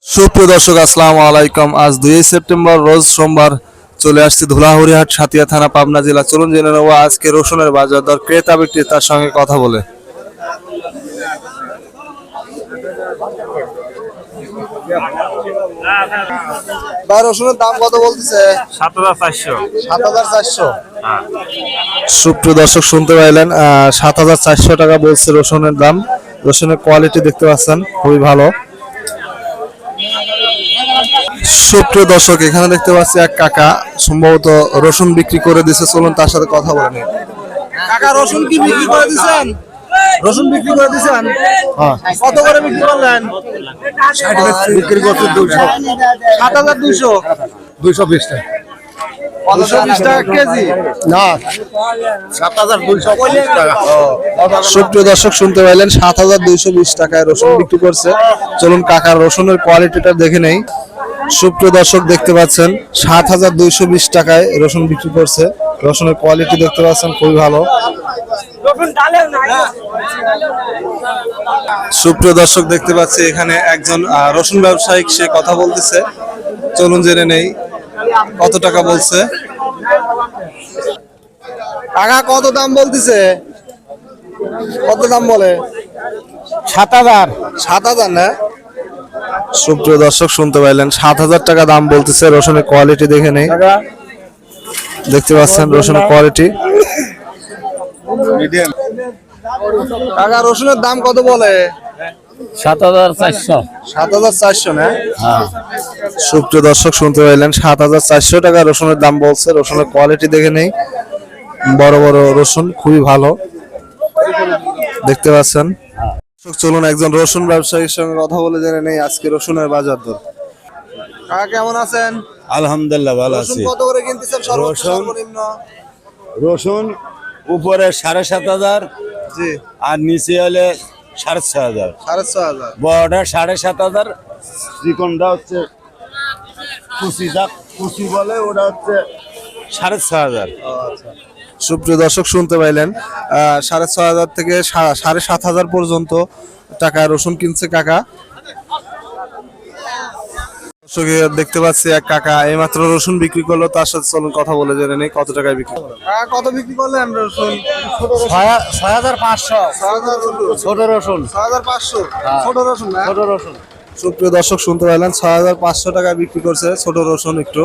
সুপ্রিয় দর্শক, আসসালামু আলাইকুম। আজ 2 সেপ্টেম্বর রোজ সোমবার চলে আসছি ধুলাহরিহাট, সাতিয়া থানা, পাবনা জেলা। চলুন জেনে নেব আজকে রসুনের বাজার দর, ক্রেতা বিক্রেতার সঙ্গে কথা বলে। ভাই, রসুনের দাম কত বলতেছে? ৭,৪০০। ৭,৪০০। সুপ্রিয় দর্শক, শুনতে পাইলেন, ৭,৪০০ টাকা বলছে রসুনের দাম। রসুনের কোয়ালিটি দেখতে পাচ্ছেন, খুবই ভালো। সুপ্রিয় দর্শক, এখানে দেখতে পাচ্ছি এক কাকা সম্ভবত রসুন বিক্রি করে দিছে। চলুন তার সাথে কথা বলে নিই। কাকা, রসুন কি বিক্রি করে দিছেন? রসুন বিক্রি করে দিছেন? হ্যাঁ। কত করে বিক্রি করলেন? 60 বিক্রি করতে 200 7,200। 220 টাকা 220 টাকা কেজি না 7220 টাকা। সুপ্রিয় দর্শক, শুনতে পাইলেন, 7,220 টাকায় রসুন বিক্রি করছে। চলুন কাকার রসুনের কোয়ালিটিটা দেখে নেই। সুপ্রিয় দর্শক, দেখতে পাচ্ছেন 7,220 টাকায় রসুন বিক্রি করছে। রসুনের কোয়ালিটি দেখতে পাচ্ছেন, খুবই ভালো। সুপ্রিয় দর্শক, দেখতে পাচ্ছি এখানে একজন রসুন ব্যবসায়িক, সে কথা বলতেছে। চলুন জেনে নেই কত টাকা বলছে। কাকা, কত দাম বলতেছে? কত দাম বলে? 7000 7,000 না? সুপ্রিয় দর্শক, শুনতে পাইলেন, 7,000 টাকা দাম বলতেছে। রসুনের কোয়ালিটি দেখে নেই। দেখতে পাচ্ছেন রসুনের কোয়ালিটি। কাকা, রসুনের দাম কত বলে? 7400 7,400 না? হ্যাঁ। সুপ্রিয় দর্শক, শুনতে পাইলেন, 7,400 টাকা রসুনের দাম বলছে। রসুনের কোয়ালিটি দেখে নেই। বড় বড় রসুন, খুবই ভালো দেখতে পাচ্ছেন। চলুন একজন রসুন ব্যবসায়ীর সঙ্গে কথা বলে জেনে নেই আজকে রসুনের বাজার দর। কাকা, কেমন আছেন? আলহামদুলিল্লাহ ভালো রসুন আছি। কত করে কিনতেছেন সর্বোচ্চ রসুন? সর্বনিম্ন? রসুন উপরে 7,500 জি, আর নিচে হলে 6,500। 6,500। বড়টা 7,500, চিকনটা হচ্ছে কুচি বলে, ওটা হচ্ছে 6,500। সুপ্রিয় দর্শক, শুনতে পাইলেন, 6,500 থেকে 7,500 পর্যন্ত টাকা রসুন কিনছে কাকা। দর্শক, দেখতে পাচ্ছি এক কাকা এইমাত্র রসুন বিক্রি করলো। তার সাথে চলুন কথা বলে জেনে নেই কত টাকায় বিক্রি করলো। কাকা, কত বিক্রি করলেন রসুন? 6500 ছোট রসুন। 6,500 ছোট রসুন না? ছোট রসুন। সুপ্রিয় দর্শক, শুনতে পাইলেন, 6,500 টাকায় বিক্রি করছে ছোট রসুন। একটু